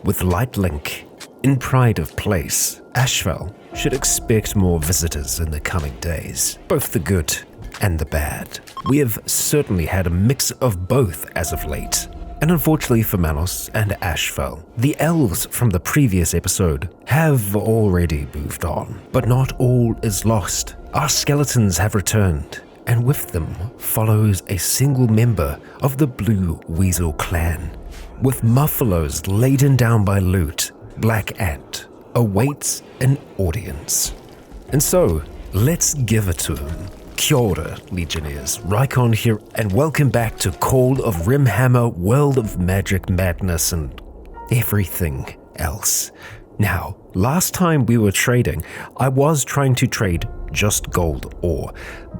With Lightlink in pride of place, Ashval should expect more visitors in the coming days, both the good and the bad. We have certainly had a mix of both as of late. And unfortunately for Manos and Ashval, the elves from the previous episode have already moved on. But not all is lost. Our skeletons have returned, and with them follows a single member of the Blue Weasel clan. With muffalos laden down by loot, Black Ant awaits an audience. And so, let's give it to him. Kia ora, Legionnaires, Rycon here, and welcome back to Call of Rimhammer, World of Magic, Madness, and everything else. Now, last time we were trading, I was trying to trade just gold ore,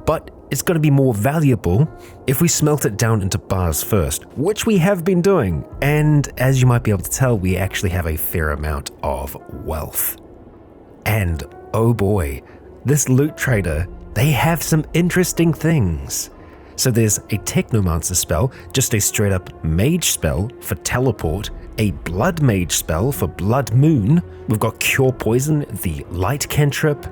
but it's going to be more valuable if we smelt it down into bars first, which we have been doing, and as you might be able to tell, we actually have a fair amount of wealth. And oh boy, this loot trader, they have some interesting things. So there's a Technomancer spell, just a straight up mage spell for teleport, a blood mage spell for blood moon, we've got cure poison, the light cantrip,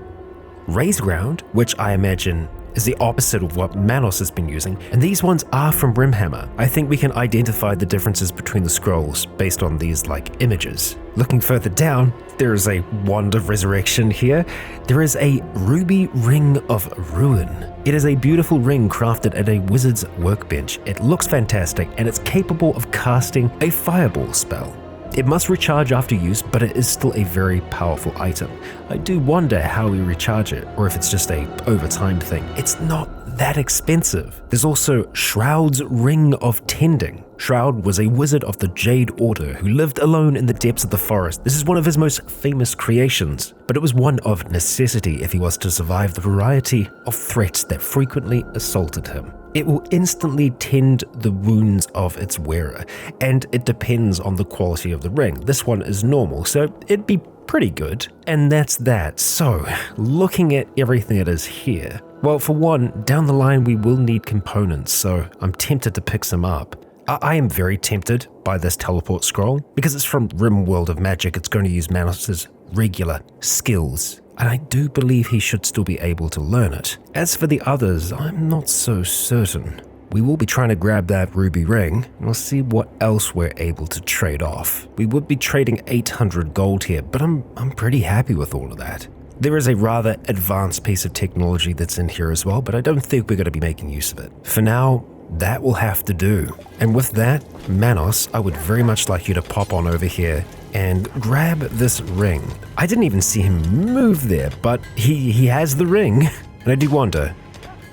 raise ground, which I imagine is the opposite of what Manos has been using, and these ones are from Rimhammer. I think we can identify the differences between the scrolls based on these images. Looking further down, there is a Wand of Resurrection here. There is a Ruby Ring of Ruin. It is a beautiful ring crafted at a wizard's workbench. It looks fantastic, and it's capable of casting a fireball spell. It must recharge after use, but it is still a very powerful item. I do wonder how we recharge it, or if it's just a overtime thing. It's not that expensive. There's also Shroud's Ring of Tending. Shroud was a wizard of the Jade Order who lived alone in the depths of the forest. This is one of his most famous creations, but it was one of necessity if he was to survive the variety of threats that frequently assaulted him. It will instantly tend the wounds of its wearer, and it depends on the quality of the ring. This one is normal, so it'd be pretty good. And that's that. So, looking at everything that is here, well, for one, down the line we will need components, so I'm tempted to pick some up. I am very tempted by this teleport scroll, because it's from RimWorld of Magic. It's going to use Manos' regular skills, and I do believe he should still be able to learn it. As for the others, I'm not so certain. We will be trying to grab that ruby ring, and we'll see what else we're able to trade off. We would be trading 800 gold here, but I'm pretty happy with all of that. There is a rather advanced piece of technology that's in here as well, but I don't think we're going to be making use of it. For now, that will have to do. And with that, Manos, I would very much like you to pop on over here and grab this ring. I didn't even see him move there, but he has the ring. And I do wonder,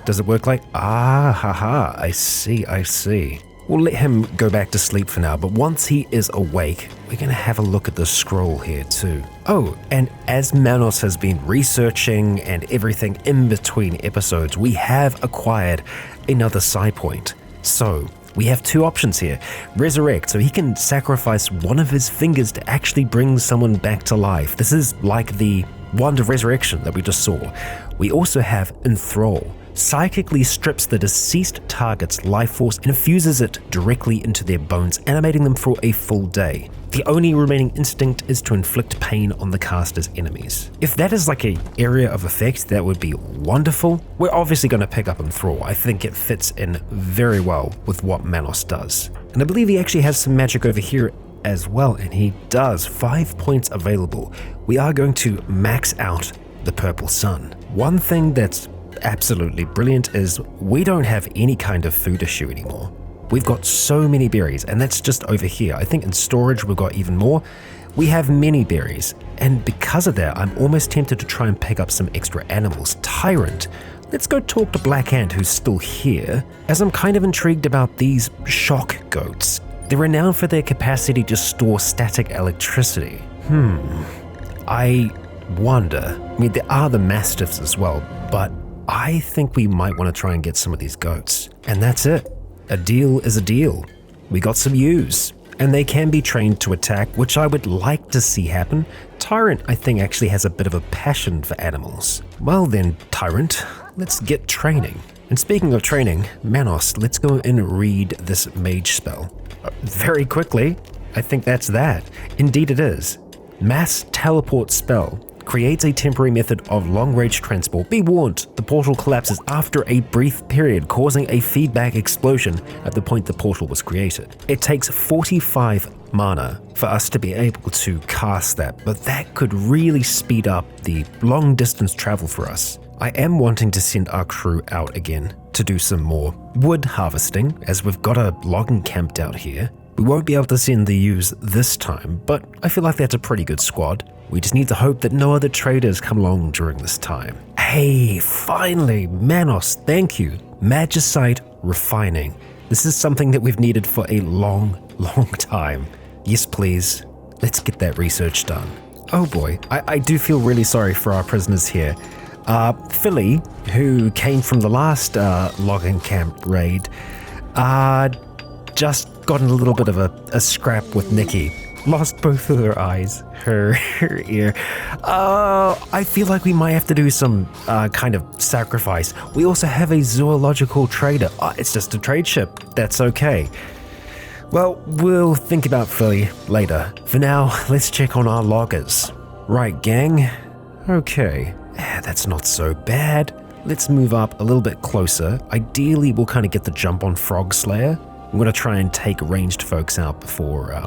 does it work like, I see. We'll let him go back to sleep for now, but once he is awake, we're going to have a look at the scroll here too. Oh, and as Manos has been researching and everything in between episodes, we have acquired another psi point. So we have two options here. Resurrect, so he can sacrifice one of his fingers to actually bring someone back to life. This is like the Wand of Resurrection that we just saw. We also have Enthrall. Psychically strips the deceased target's life force and infuses it directly into their bones, animating them for a full day. The only remaining instinct is to inflict pain on the caster's enemies. If that is like an area of effect, that would be wonderful. We're obviously going to pick up Enthrall. I think it fits in very well with what Manos does. And I believe he actually has some magic over here as well, and he does. 5 points available. We are going to max out the Purple Sun. One thing that's absolutely brilliant is we don't have any kind of food issue anymore. We've got so many berries, and that's just over here. I think in storage we've got even more. We have many berries, and because of that, I'm almost tempted to try and pick up some extra animals. Tyrant. Let's go talk to Black Ant, who's still here, as I'm kind of intrigued about these shock goats. They're renowned for their capacity to store static electricity. I wonder. I mean, there are the mastiffs as well, but I think we might want to try and get some of these goats. And that's it. A deal is a deal. We got some ewes, and they can be trained to attack, which I would like to see happen. Tyrant, I think, actually has a bit of a passion for animals. Well then, Tyrant, let's get training. And speaking of training, Manos, let's go and read this mage spell. Very quickly, I think that's that. Indeed it is. Mass teleport spell. Creates a temporary method of long-range transport. Be warned, the portal collapses after a brief period, causing a feedback explosion at the point the portal was created. It takes 45 mana for us to be able to cast that, but that could really speed up the long-distance travel for us. I am wanting to send our crew out again to do some more wood harvesting, as we've got a logging camp out here. We won't be able to send the ewes this time, but I feel like that's a pretty good squad. We just need to hope that no other traders come along during this time. Hey, finally, Manos, thank you. Magicite refining. This is something that we've needed for a long time. Yes, please. Let's get that research done. Oh boy, I do feel really sorry for our prisoners here. Philly, who came from the last logging camp raid, just got in a little bit of a scrap with Nikki. Lost both of her eyes, her ear. I feel like we might have to do some kind of sacrifice. We also have a zoological trader. It's just a trade ship. That's okay. Well, we'll think about Philly later. For now, let's check on our loggers. Right, gang? Okay. That's not so bad. Let's move up a little bit closer. Ideally, we'll kind of get the jump on Frog Slayer. I'm going to try and take ranged folks out before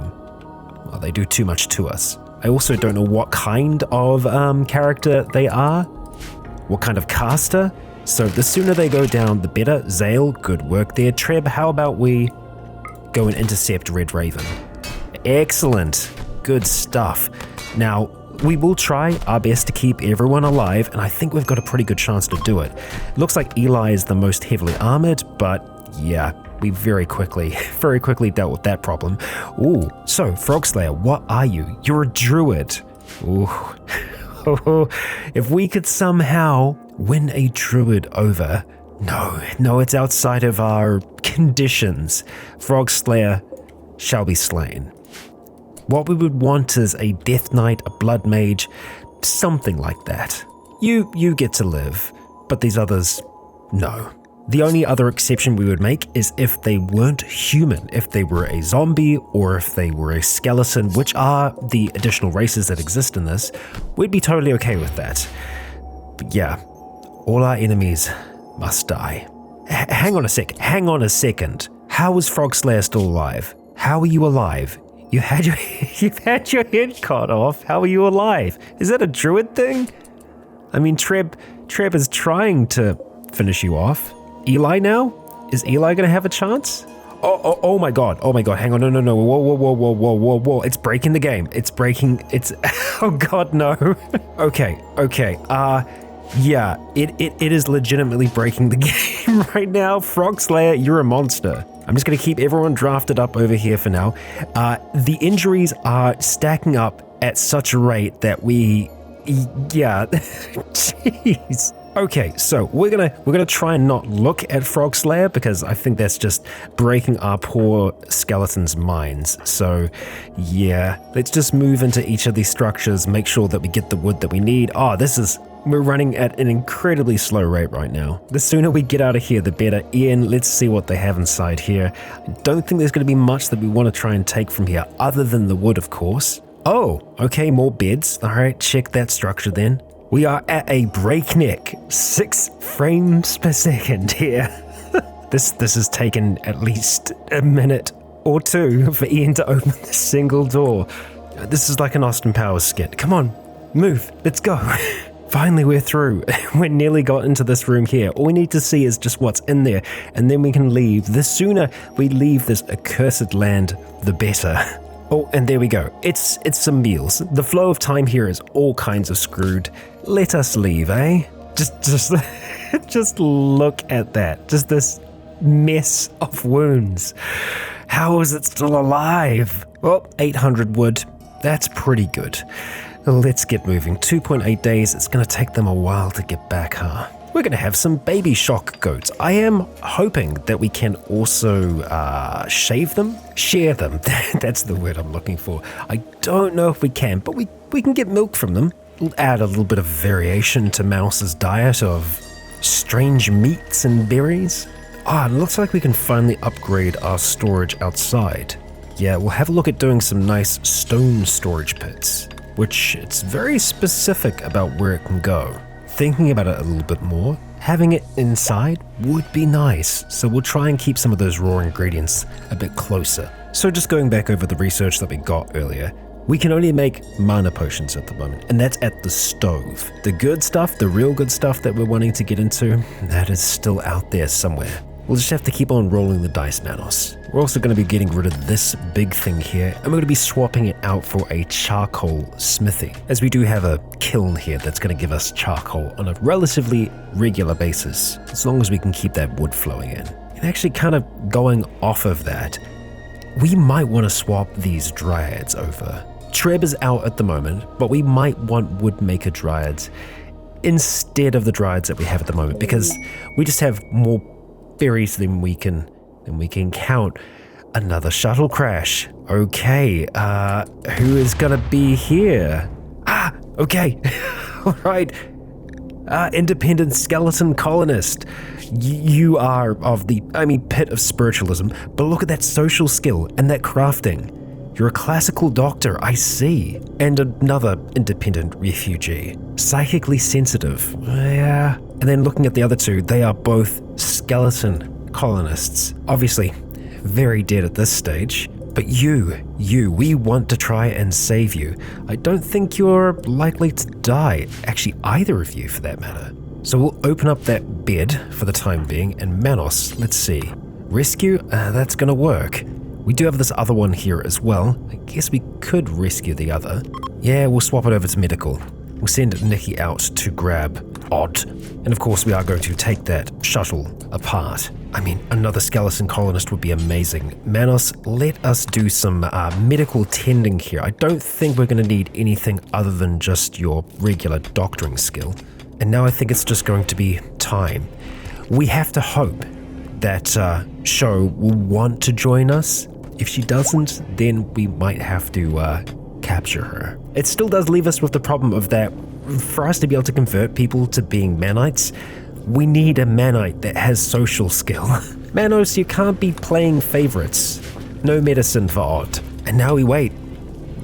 well, they do too much to us. I also don't know what kind of character they are, what kind of caster, so the sooner they go down, the better. Zale, good work there. Treb, how about we go and intercept Red Raven? Excellent, good stuff. Now, we will try our best to keep everyone alive, and I think we've got a pretty good chance to do it. It looks like Eli is the most heavily armored, but yeah, we very quickly dealt with that problem. Ooh, so Frog Slayer, what are you? You're a druid. Ooh, if we could somehow win a druid over. No, it's outside of our conditions. Frog Slayer shall be slain. What we would want is a Death Knight, a Blood Mage, something like that. You get to live, but these others, no. The only other exception we would make is if they weren't human, if they were a zombie or if they were a skeleton, which are the additional races that exist in this, we'd be totally okay with that. But yeah, all our enemies must die. Hang on a second. How is Frog Slayer still alive? How are you alive? You've had your head cut off. How are you alive? Is that a druid thing? I mean, Treb is trying to finish you off. Eli now? Is Eli gonna have a chance? Oh my god, hang on, no, whoa, it's breaking the game, oh god, no. Okay, yeah, it is legitimately breaking the game right now. Frog Slayer, you're a monster. I'm just gonna keep everyone drafted up over here for now. The injuries are stacking up at such a rate that yeah, jeez. Okay, so we're gonna try and not look at Frog Slayer because I think that's just breaking our poor skeletons' minds. So yeah, let's just move into each of these structures, make sure that we get the wood that we need. We're running at an incredibly slow rate right now. The sooner we get out of here, the better. Ian, let's see what they have inside here. I don't think there's gonna be much that we want to try and take from here, other than the wood, of course. Oh, okay, more beds. All right, check that structure then. We are at a breakneck 6 frames per second here. This has taken at least a minute or two for Ian to open this single door. This is like an Austin Powers skit. Come on, move, let's go. Finally, we're through. We nearly got into this room here. All we need to see is just what's in there, and then we can leave. The sooner we leave this accursed land, the better. Oh, and there we go. It's some meals. The flow of time here is all kinds of screwed. Let us leave, eh? Just look at that. Just this mess of wounds. How is it still alive? Well, 800 wood. That's pretty good. Let's get moving. 2.8 days. It's going to take them a while to get back, huh? We're going to have some baby shock goats. I am hoping that we can also shave them? Share them. That's the word I'm looking for. I don't know if we can, but we can get milk from them. We'll add a little bit of variation to Mouse's diet of strange meats and berries. It looks like we can finally upgrade our storage outside. Yeah, we'll have a look at doing some nice stone storage pits, which it's very specific about where it can go. Thinking about it a little bit more, having it inside would be nice, so we'll try and keep some of those raw ingredients a bit closer. So just going back over the research that we got earlier, we can only make mana potions at the moment, and that's at the stove. The good stuff, the real good stuff that we're wanting to get into, that is still out there somewhere. We'll just have to keep on rolling the dice, Manos. We're also going to be getting rid of this big thing here, and we're going to be swapping it out for a charcoal smithy, as we do have a kiln here that's going to give us charcoal on a relatively regular basis, as long as we can keep that wood flowing in. And actually kind of going off of that, we might want to swap these dryads over. Treb is out at the moment, but we might want woodmaker dryads instead of the dryads that we have at the moment, because we just have more fairies than we can count. Another shuttle crash. Okay, who is gonna be here? Okay. All right. Independent skeleton colonist. You are of the, pit of spiritualism, but look at that social skill and that crafting. You're a classical doctor, I see. And another independent refugee. Psychically sensitive. Yeah. And then looking at the other two, they are both skeleton colonists. Obviously, very dead at this stage. But we want to try and save you. I don't think you're likely to die. Actually, either of you for that matter. So we'll open up that bed for the time being, and Manos, let's see. Rescue? That's gonna work. We do have this other one here as well. I guess we could rescue the other. Yeah, we'll swap it over to medical. We'll send Nikki out to grab Odd. And of course we are going to take that shuttle apart. Another skeleton colonist would be amazing. Manos, let us do some medical tending here. I don't think we're going to need anything other than just your regular doctoring skill. And now I think it's just going to be time. We have to hope that Sho will want to join us. If she doesn't, then we might have to capture her. It still does leave us with the problem of that for us to be able to convert people to being manites, we need a manite that has social skill. Manos, you can't be playing favorites. No medicine for Odd. And now we wait.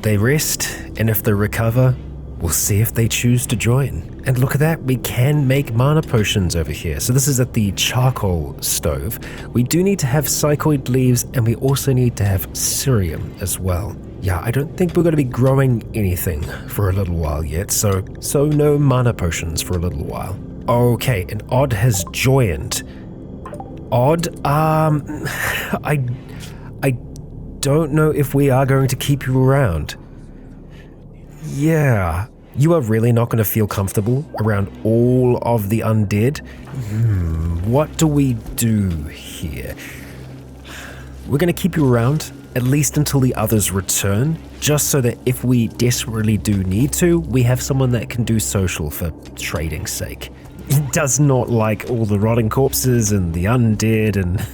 They rest, and if they recover, we'll see if they choose to join. And look at that, we can make mana potions over here. So this is at the charcoal stove. We do need to have psychoid leaves, and we also need to have cerium as well. Yeah, I don't think we're going to be growing anything for a little while yet, so no mana potions for a little while. Okay, and Odd has joined. Odd, I don't know if we are going to keep you around. Yeah, you are really not going to feel comfortable around all of the undead? What do we do here? We're going to keep you around, at least until the others return, just so that if we desperately do need to, we have someone that can do social for trading's sake. He does not like all the rotting corpses and the undead and...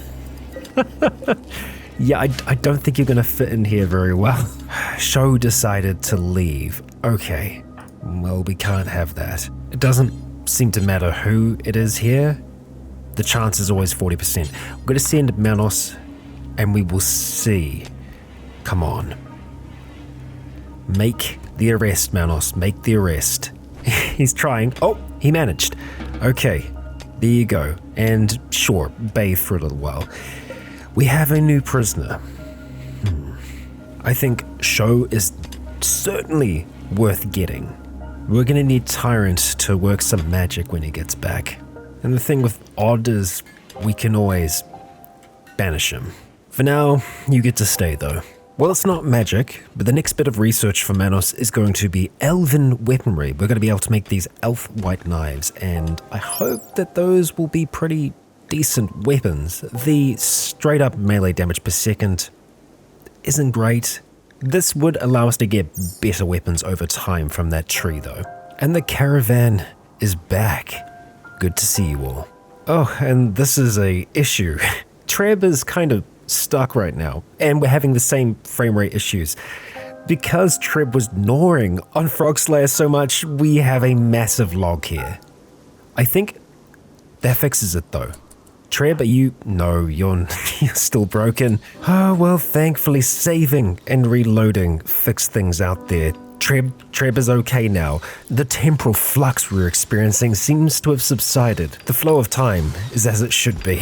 Yeah, I don't think you're going to fit in here very well. Sho decided to leave. Okay, well, we can't have that. It doesn't seem to matter who it is here. The chance is always 40%. We're going to send Manos, and we will see. Come on. Make the arrest, Manos. Make the arrest. He's trying. Oh, he managed. Okay, there you go. And sure, bathe for a little while. We have a new prisoner. I think Sho is certainly worth getting. We're going to need Tyrant to work some magic when he gets back. And the thing with Odd is we can always banish him. For now, you get to stay though. Well, it's not magic, but the next bit of research for Manos is going to be elven weaponry. We're going to be able to make these elf white knives, and I hope that those will be pretty decent weapons. The straight up melee damage per second isn't great. This would allow us to get better weapons over time from that tree though. And the caravan is back. Good to see you all. Oh, and this is a issue. Treb is kind of stuck right now, and we're having the same frame rate issues. Because Treb was gnawing on Frog Slayer so much, we have a massive log here. I think that fixes it though. Treb, are you? No, you're still broken. Oh, well, thankfully saving and reloading fixed things out there. Treb is okay now. The temporal flux we're experiencing seems to have subsided. The flow of time is as it should be.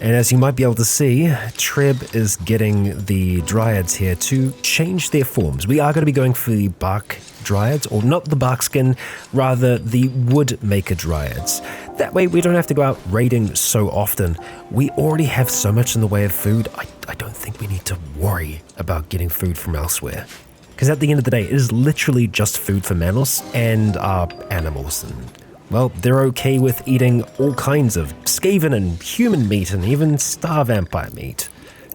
And as you might be able to see, Treb is getting the dryads here to change their forms. We are going to be going for the bark dryads, or not the bark skin, rather the wood maker dryads. That way we don't have to go out raiding so often. We already have so much in the way of food, I don't think we need to worry about getting food from elsewhere. Because at the end of the day, it is literally just food for Manos and our animals. And, well, they're okay with eating all kinds of Skaven and human meat and even star vampire meat.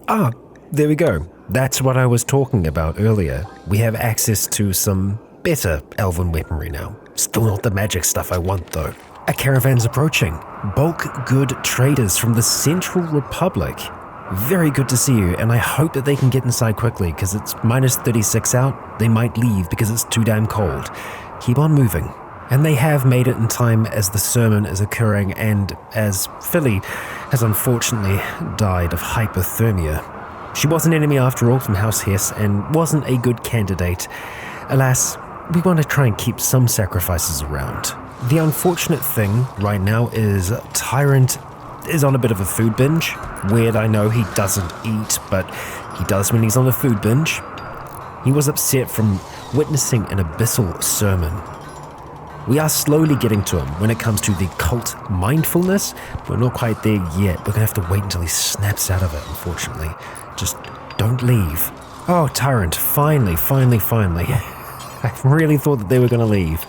Ah, there we go. That's what I was talking about earlier. We have access to some better elven weaponry now. Still not the magic stuff I want, though. A caravan's approaching. Bulk good traders from the Central Republic. Very good to see you, and I hope that they can get inside quickly, because it's minus 36 out. They might leave because it's too damn cold. Keep on moving. And they have made it in time as the sermon is occurring and as Philly has unfortunately died of hypothermia. She was an enemy after all from House Hess and wasn't a good candidate. Alas, we want to try and keep some sacrifices around. The unfortunate thing right now is Tyrant is on a bit of a food binge. Weird, I know he doesn't eat, but he does when he's on a food binge. He was upset from witnessing an abyssal sermon. We are slowly getting to him when it comes to the cult mindfulness. We're not quite there yet. We're going to have to wait until he snaps out of it, unfortunately. Just don't leave. Oh, Tyrant, finally. I really thought that they were going to leave.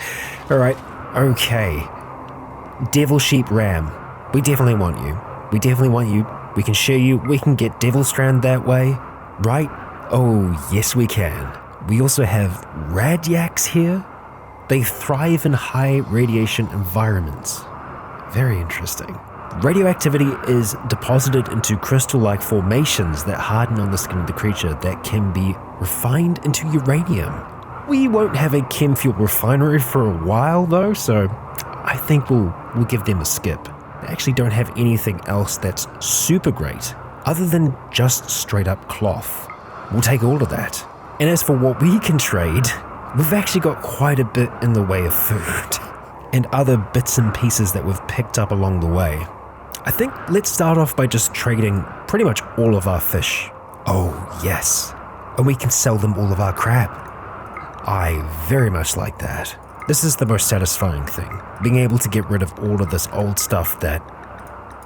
All right, okay. Devil Sheep Ram. We definitely want you. We can share you. We can get Devil Strand that way, right? Oh, yes we can. We also have Radyaks here. They thrive in high radiation environments. Very interesting. Radioactivity is deposited into crystal-like formations that harden on the skin of the creature that can be refined into uranium. We won't have a chem fuel refinery for a while though, so I think we'll give them a skip. They actually don't have anything else that's super great, other than just straight up cloth. We'll take all of that. And as for what we can trade, we've actually got quite a bit in the way of food and other bits and pieces that we've picked up along the way. I think let's start off by just trading pretty much all of our fish. Oh yes, and we can sell them all of our crab. I very much like that. This is the most satisfying thing, being able to get rid of all of this old stuff that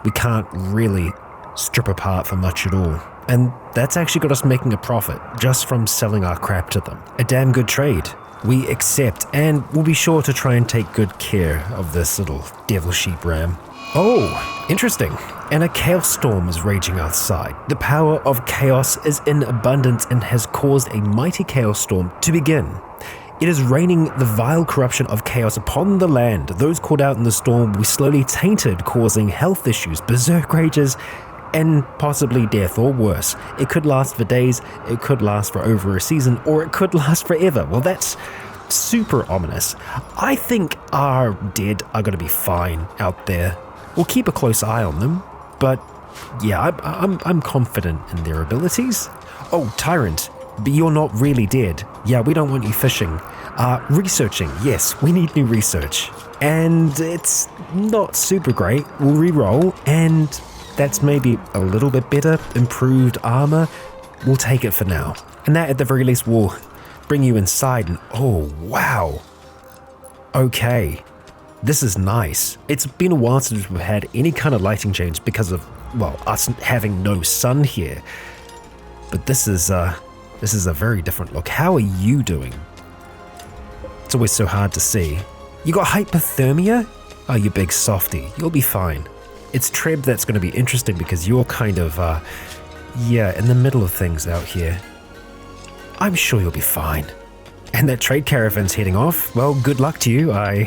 we can't really strip apart for much at all. And that's actually got us making a profit just from selling our crap to them. A damn good trade. We accept, and we'll be sure to try and take good care of this little devil sheep ram. Oh, interesting. And a chaos storm is raging outside. The power of chaos is in abundance and has caused a mighty chaos storm to begin. It is raining the vile corruption of chaos upon the land. Those caught out in the storm will be slowly tainted, causing health issues, berserk rages, and possibly death or worse. It could last for days, it could last for over a season, or it could last forever. Well, that's super ominous. I think our dead are going to be fine out there. We'll keep a close eye on them, but yeah, I'm confident in their abilities. Oh, Tyrant, but you're not really dead. Yeah, we don't want you fishing. Researching, yes, we need new research. And it's not super great. We'll re-roll, and that's maybe a little bit better. Improved armor, we'll take it for now. And that at the very least will bring you inside and oh, wow. Okay, this is nice. It's been a while since we've had any kind of lighting change because of, well, us having no sun here. But this is a very different look. How are you doing? It's always so hard to see. You got hypothermia? Oh, you big softy. You'll be fine. It's Treb that's going to be interesting because you're kind of, in the middle of things out here. I'm sure you'll be fine. And that trade caravan's heading off. Well, good luck to you. I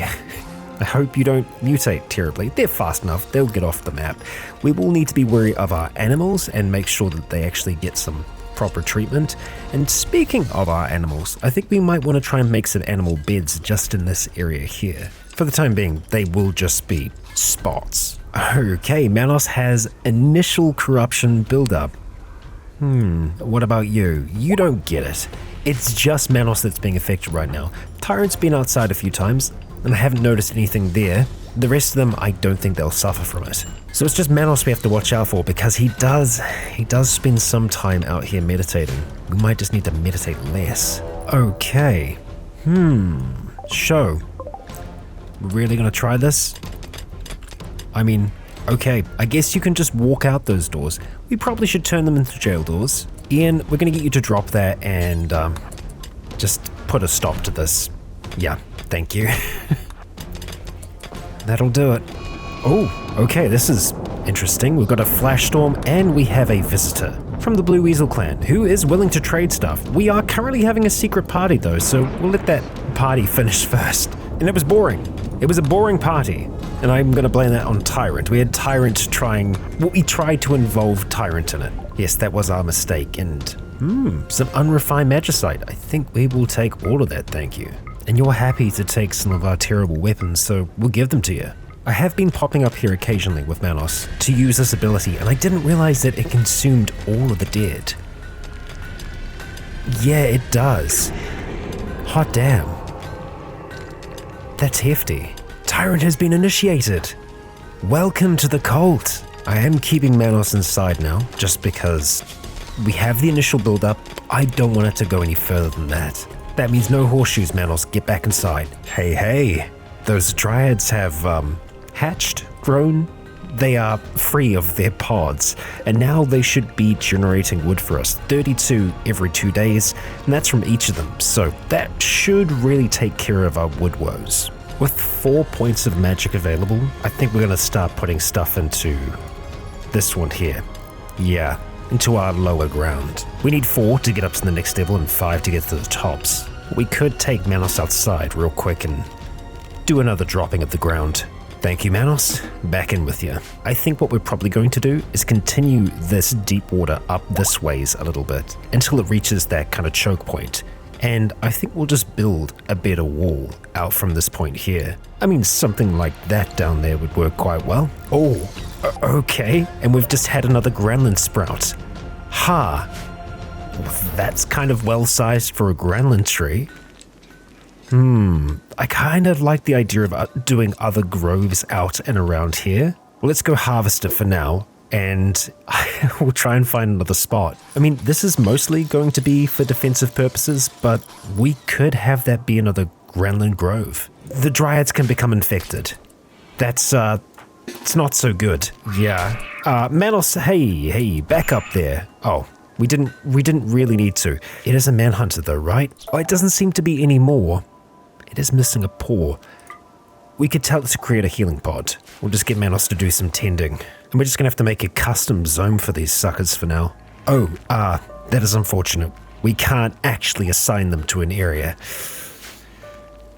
hope you don't mutate terribly. They're fast enough. They'll get off the map. We will need to be wary of our animals and make sure that they actually get some proper treatment. And speaking of our animals, I think we might want to try and make some animal beds just in this area here. For the time being, they will just be spots. Okay, Manos has initial corruption buildup. What about you? You don't get it. It's just Manos that's being affected right now. Tyrant's been outside a few times, and I haven't noticed anything there. The rest of them, I don't think they'll suffer from it. So it's just Manos we have to watch out for, because he does spend some time out here meditating. We might just need to meditate less. Okay. Show. Really gonna try this? I mean, okay, I guess you can just walk out those doors. We probably should turn them into jail doors. Ian, we're gonna get you to drop that and just put a stop to this. Yeah, thank you. That'll do it. Oh, okay, this is interesting. We've got a flash storm and we have a visitor from the Blue Weasel clan who is willing to trade stuff. We are currently having a secret party though, so we'll let that party finish first. And it was boring. It was a boring party. And I'm going to blame that on Tyrant. We had Tyrant we tried to involve Tyrant in it. Yes, that was our mistake. And, some unrefined magicite. I think we will take all of that, thank you. And you're happy to take some of our terrible weapons, so we'll give them to you. I have been popping up here occasionally with Manos to use this ability, and I didn't realize that it consumed all of the dead. Yeah, it does. Hot damn. That's hefty. Tyrant has been initiated. Welcome to the cult. I am keeping Manos inside now, just because we have the initial build-up. I don't want it to go any further than that. That means no horseshoes, Manos. Get back inside. Hey. Those dryads have, hatched, grown. They are free of their pods, and now they should be generating wood for us. 32 every 2 days, and that's from each of them. So that should really take care of our wood woes. With 4 points of magic available, I think we're going to start putting stuff into this one here. Yeah, into our lower ground. We need 4 to get up to the next level and 5 to get to the tops. We could take Manos outside real quick and do another dropping of the ground. Thank you, Manos. Back in with you. I think what we're probably going to do is continue this deep water up this ways a little bit until it reaches that kind of choke point. And I think we'll just build a better wall out from this point here. I mean, something like that down there would work quite well. Oh, okay. And we've just had another Granland sprout. That's kind of well-sized for a Granland tree. I kind of like the idea of doing other groves out and around here. Well, let's go harvest it for now. And we'll try and find another spot. I mean, this is mostly going to be for defensive purposes, but we could have that be another Granland Grove. The dryads can become infected. That's, it's not so good. Yeah. Manos, hey, back up there. Oh, we didn't really need to. It is a manhunter though, right? Oh, it doesn't seem to be any more. It is missing a paw. We could tell it to create a healing pod. We'll just get Manos to do some tending. And we're just gonna have to make a custom zone for these suckers for now. Oh, that is unfortunate. We can't actually assign them to an area.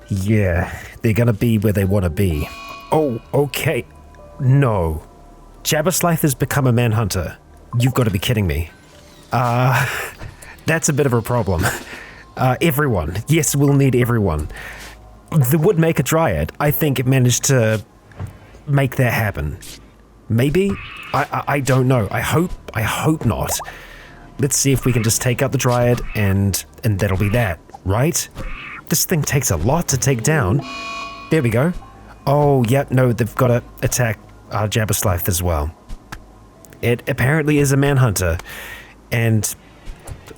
Yeah, they're gonna be where they wanna be. Oh, okay. No. Jabberslythe has become a manhunter. You've got to be kidding me. That's a bit of a problem. Everyone. Yes, we'll need everyone. The Woodmaker Dryad, I think it managed to make that happen. Maybe? I don't know. I hope not. Let's see if we can just take out the Dryad and that'll be that, right? This thing takes a lot to take down. There we go. Oh, yeah, no, they've got to attack Jabberslythe as well. It apparently is a manhunter. And,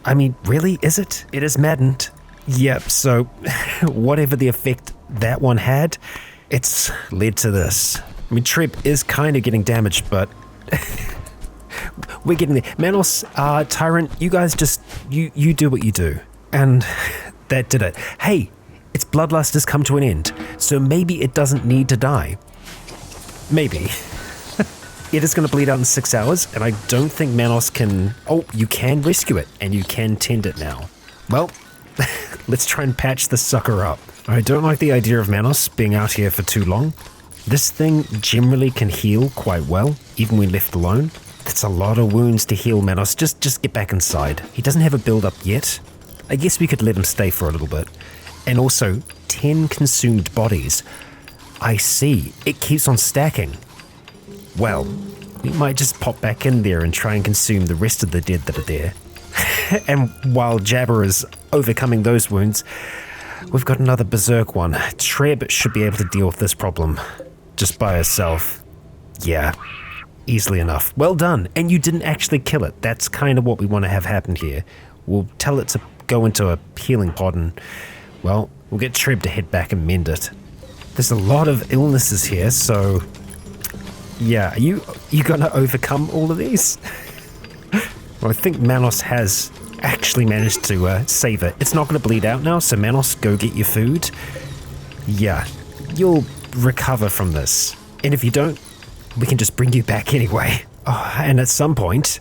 I mean, really, is it? It is maddened. Yep, so whatever the effect that one had, it's led to this. I mean, Treb is kind of getting damaged, but we're getting there. Manos, Tyrant, you guys just, you do what you do. And that did it. Hey, its bloodlust has come to an end, so maybe it doesn't need to die. Maybe. It is going to bleed out in 6 hours, and I don't think Manos can... Oh, you can rescue it, and you can tend it now. Well, let's try and patch this sucker up. I don't like the idea of Manos being out here for too long. This thing generally can heal quite well, even when left alone. That's a lot of wounds to heal, Manos. Just get back inside. He doesn't have a build-up yet. I guess we could let him stay for a little bit. And also, 10 consumed bodies. I see. It keeps on stacking. Well, we might just pop back in there and try and consume the rest of the dead that are there. And while Jabber is overcoming those wounds, we've got another berserk one. Treb should be able to deal with this problem just by herself. Yeah, easily enough. Well done. And you didn't actually kill it. That's kind of what we want to have happen here. We'll tell it to go into a healing pod and, well, we'll get Treb to head back and mend it. There's a lot of illnesses here, so yeah, are you gonna overcome all of these? Well, I think Manos has actually managed to save it. It's not gonna bleed out now, so Manos, go get your food. Yeah, you'll recover from this. And if you don't, we can just bring you back anyway. Oh, and at some point,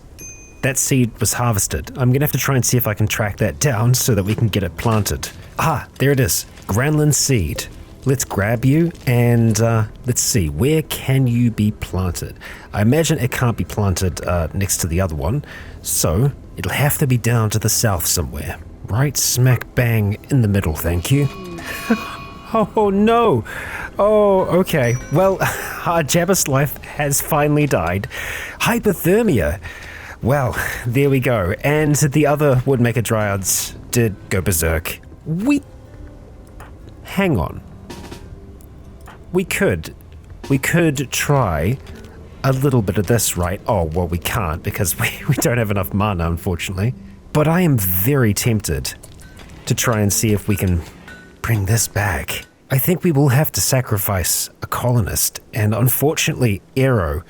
that seed was harvested. I'm gonna have to try and see if I can track that down so that we can get it planted. Ah, there it is. Granlin seed. Let's grab you and let's see, where can you be planted? I imagine it can't be planted next to the other one, so it'll have to be down to the south somewhere. Right smack bang in the middle, thank you. Oh no! Oh, okay. Well, our Jabber's life has finally died. Hypothermia! Well, there we go. And the other Woodmaker Dryads did go berserk. Hang on. We could try a little bit of this, right? Oh, well, we can't because we don't have enough mana, unfortunately. But I am very tempted to try and see if we can bring this back. I think we will have to sacrifice a colonist, and unfortunately, Aero.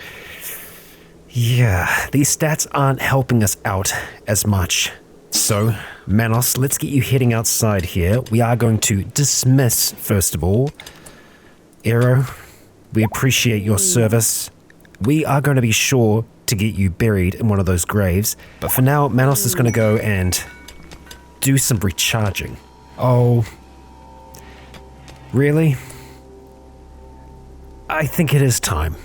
Yeah, these stats aren't helping us out as much. So, Manos, let's get you heading outside here. We are going to dismiss, first of all. Aero, we appreciate your service. We are going to be sure to get you buried in one of those graves. But for now, Manos is going to go and do some recharging. Oh, really? I think it is time.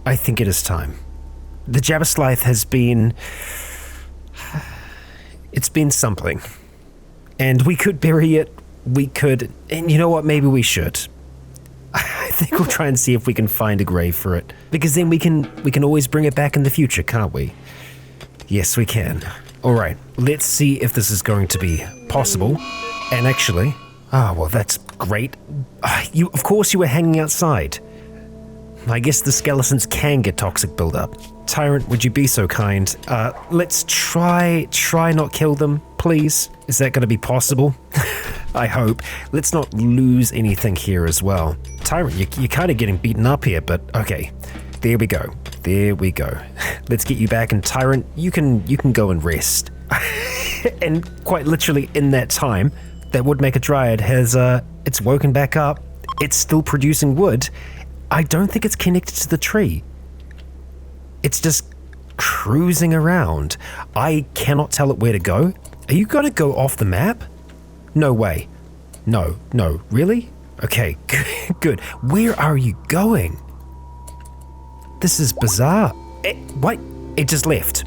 I think it is time. The Jabberslith has been... It's been something. And we could bury it. We could... And you know what? Maybe we should. I think we'll try and see if we can find a grave for it. Because then we can always bring it back in the future, can't we? Yes, we can. Alright, let's see if this is going to be possible. And actually... well, that's great. Of course you were hanging outside. I guess the skeletons can get toxic buildup. Tyrant, would you be so kind? Let's try not kill them, please. Is that going to be possible? I hope. Let's not lose anything here as well. Tyrant, you're kind of getting beaten up here, but okay. There we go. There we go. Let's get you back, and Tyrant, you can go and rest. And quite literally in that time, that Woodmaker Dryad has, it's woken back up. It's still producing wood. I don't think it's connected to the tree. It's just cruising around. I cannot tell it where to go. Are you gonna go off the map? No way. No, really? Okay, good. Where are you going? This is bizarre. What? It just left.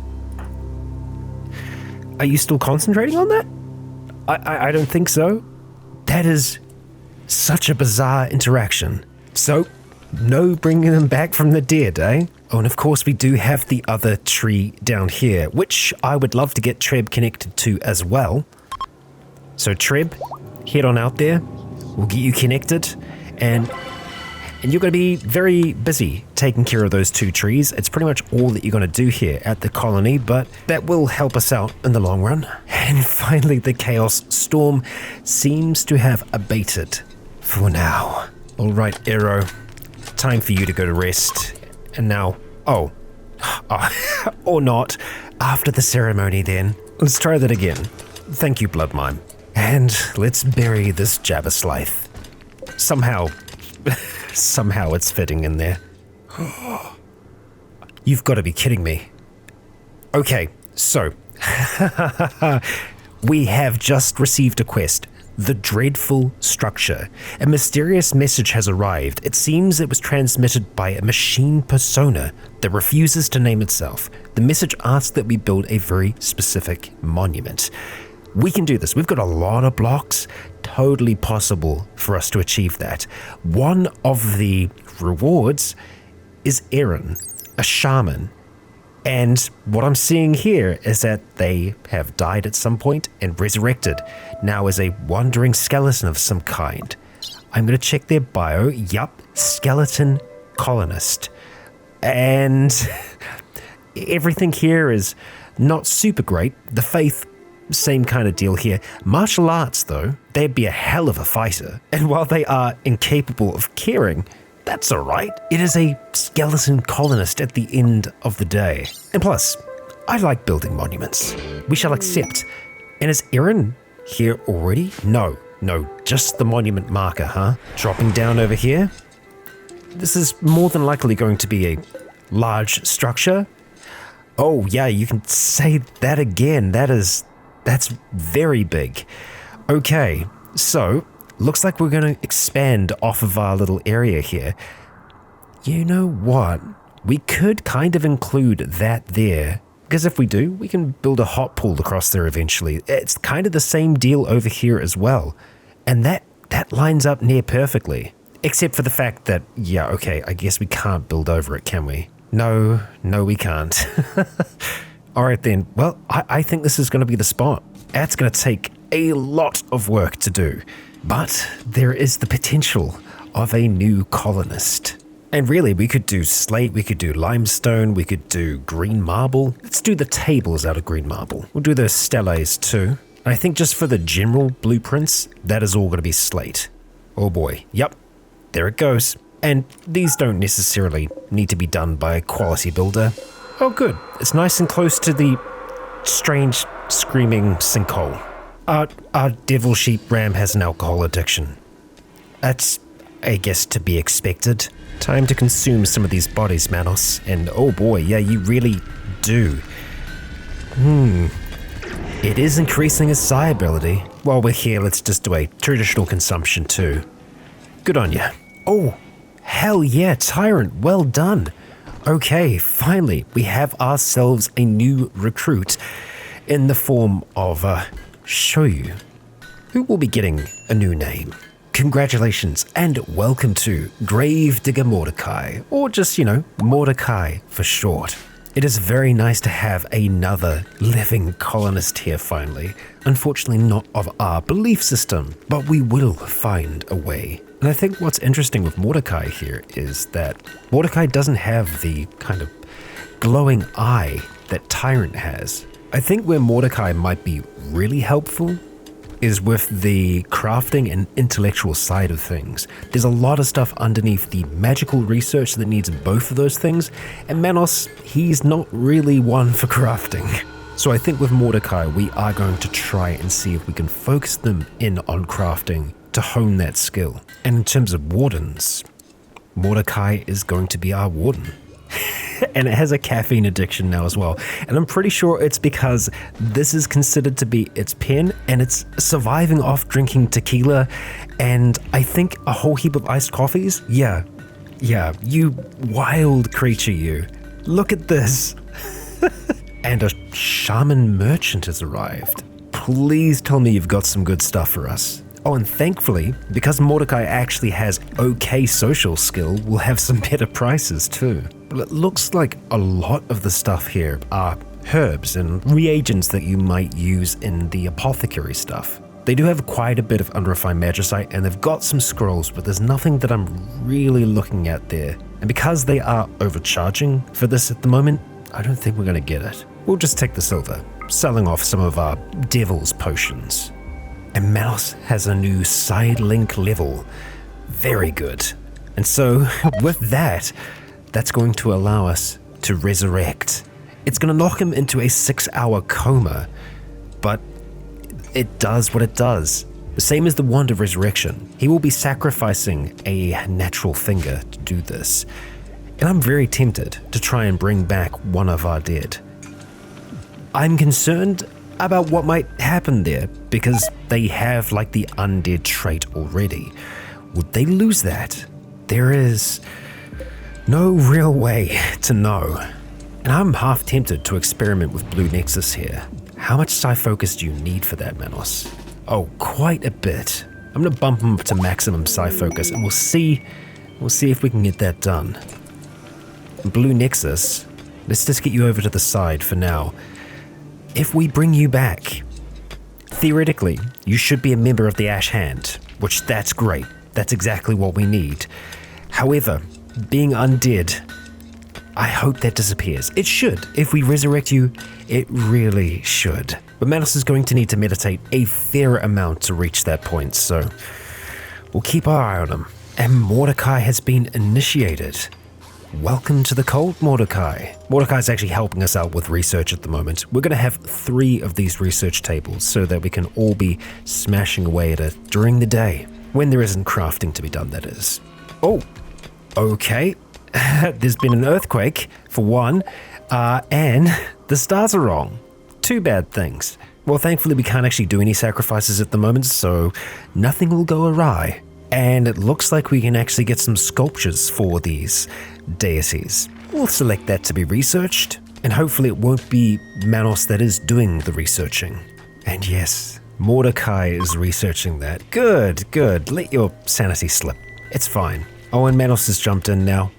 Are you still concentrating on that? I don't think so. That is such a bizarre interaction. So, no bringing them back from the dead, eh? Oh, and of course we do have the other tree down here, which I would love to get Treb connected to as well. So Treb, head on out there. We'll get you connected, and you're going to be very busy taking care of those two trees. It's pretty much all that you're going to do here at the colony, but that will help us out in the long run. And finally, the Chaos Storm seems to have abated for now. All right, Aero, time for you to go to rest. And now, or not, after the ceremony then. Let's try that again. Thank you, Blood Mime. And let's bury this Jabberslith. Somehow it's fitting in there. You've got to be kidding me. Okay, so we have just received a quest. The Dreadful Structure. A mysterious message has arrived. It seems it was transmitted by a machine persona that refuses to name itself. The message asks that we build a very specific monument. We can do this. We've got a lot of blocks. Totally possible for us to achieve that. One of the rewards is Aaron. a shaman. And what I'm seeing here is that they have died at some point and resurrected, now as a wandering skeleton of some kind. I'm going to check their bio. Yup, skeleton colonist. And everything here is not super great. The faith, same kind of deal here. Martial arts, though, they'd be a hell of a fighter. And while they are incapable of caring, that's alright. It is a skeleton colonist at the end of the day. And plus, I like building monuments. We shall accept. And is Erin here already? No, just the monument marker, huh? Dropping down over here. This is more than likely going to be a large structure. Oh yeah, you can say that again. That's very big. Okay, so looks like we're going to expand off of our little area here. You know what? We could kind of include that there. Because if we do, we can build a hot pool across there eventually. It's kind of the same deal over here as well. And that lines up near perfectly. Except for the fact that, yeah, okay, I guess we can't build over it, can we? No, we can't. Alright then, well, I think this is going to be the spot. That's going to take a lot of work to do. But there is the potential of a new colonist. And really, we could do slate, we could do limestone, we could do green marble. Let's do the tables out of green marble. We'll do the steles too. And I think just for the general blueprints, that is all going to be slate. Oh boy, yep, there it goes. And these don't necessarily need to be done by a quality builder. Oh good, it's nice and close to the strange screaming sinkhole. Our devil sheep ram has an alcohol addiction. That's, I guess, to be expected. Time to consume some of these bodies, Manos. And oh boy, yeah, you really do. It is increasing his psi ability. While we're here, let's just do a traditional consumption too. Good on ya. Oh, hell yeah, Tyrant, well done. Okay, finally, we have ourselves a new recruit in the form of Shoyu, who will be getting a new name. Congratulations and welcome to Gravedigger Mordecai, or just, Mordecai for short. It is very nice to have another living colonist here finally. Unfortunately not of our belief system, but we will find a way. And I think what's interesting with Mordecai here is that Mordecai doesn't have the kind of glowing eye that Tyrant has. I think where Mordecai might be really helpful is with the crafting and intellectual side of things. There's a lot of stuff underneath the magical research that needs both of those things, and Manos, he's not really one for crafting. So I think with Mordecai, we are going to try and see if we can focus them in on crafting to hone that skill. And in terms of wardens, Mordecai is going to be our warden. And it has a caffeine addiction now as well. And I'm pretty sure it's because this is considered to be its pen and it's surviving off drinking tequila and I think a whole heap of iced coffees. Yeah, you wild creature you. Look at this. And a shaman merchant has arrived. Please tell me you've got some good stuff for us. Oh, and thankfully, because Mordecai actually has okay social skill, we'll have some better prices too. But it looks like a lot of the stuff here are herbs and reagents that you might use in the apothecary stuff. They do have quite a bit of unrefined magicite and they've got some scrolls, but there's nothing that I'm really looking at there. And because they are overcharging for this at the moment, I don't think we're going to get it. We'll just take the silver, selling off some of our devil's potions. And Manos has a new side link level. Very good. And so with that, that's going to allow us to resurrect. It's going to knock him into a 6-hour coma, but it does what it does. The same as the Wand of Resurrection. He will be sacrificing a natural finger to do this. And I'm very tempted to try and bring back one of our dead. I'm concerned about what might happen there because they have like the undead trait already. Would they lose that? There is no real way to know. And I'm half tempted to experiment with Blue Nexus here. How much psi focus do you need for that, Manos? Oh, quite a bit. I'm gonna bump him up to maximum psi focus and we'll see if we can get that done. Blue Nexus, let's just get you over to the side for now. If we bring you back, theoretically, you should be a member of the Ash Hand, which that's great. That's exactly what we need. However, being undead, I hope that disappears. It should. If we resurrect you, it really should. But Manos is going to need to meditate a fair amount to reach that point, so we'll keep our eye on him. And Mordecai has been initiated. Welcome to the cult, Mordecai. Mordecai's actually helping us out with research at the moment. We're going to have 3 of these research tables so that we can all be smashing away at it during the day, when there isn't crafting to be done, that is. Oh, okay. There's been an earthquake, for one, and the stars are wrong. 2 bad things. Well, thankfully we can't actually do any sacrifices at the moment, so nothing will go awry. And it looks like we can actually get some sculptures for these deities. We'll select that to be researched, and hopefully it won't be Manos that is doing the researching. And yes, Mordecai is researching that. Good, good. Let your sanity slip. It's fine. Oh, and Manos has jumped in now.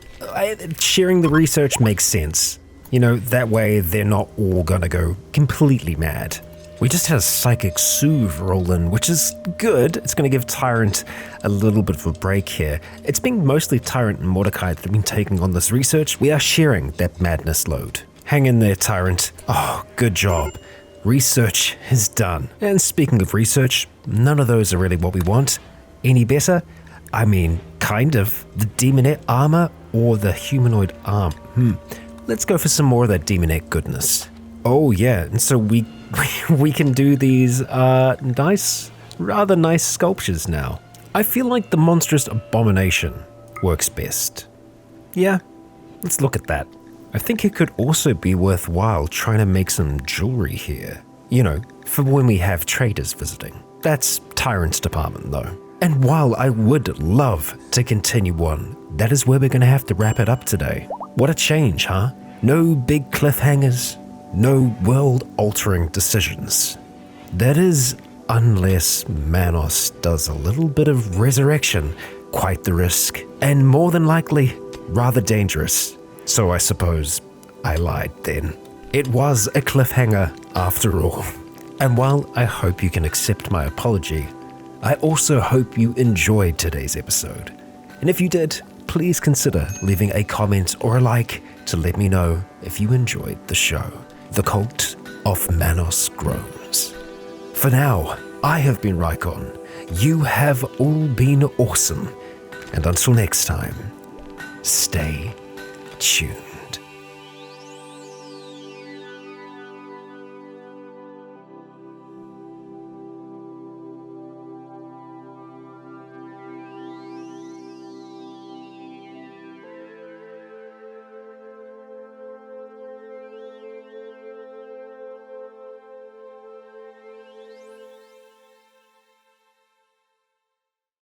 Sharing the research makes sense. You know, that way they're not all gonna go completely mad. We just had a psychic soothe roll in, which is good. It's gonna give Tyrant a little bit of a break here. It's been mostly Tyrant and Mordecai that have been taking on this research. We are sharing that madness load. Hang in there, Tyrant. Oh, good job. Research is done. And speaking of research, none of those are really what we want. Any better? I mean, kind of. The demonette armor or the humanoid arm? Let's go for some more of that demonette goodness. Oh yeah, and so we can do these rather nice sculptures now. I feel like the monstrous abomination works best. Yeah, let's look at that. I think it could also be worthwhile trying to make some jewelry here. You know, for when we have traders visiting. That's Tyrant's department though. And while I would love to continue on, that is where we're going to have to wrap it up today. What a change, huh? No big cliffhangers, no world-altering decisions. That is, unless Manos does a little bit of resurrection. Quite the risk, and more than likely, rather dangerous. So I suppose I lied then. It was a cliffhanger after all. And while I hope you can accept my apology, I also hope you enjoyed today's episode. And if you did, please consider leaving a comment or a like to let me know if you enjoyed the show. The Cult of Manos grows. For now, I have been Rycon. You have all been awesome. And until next time, stay tuned.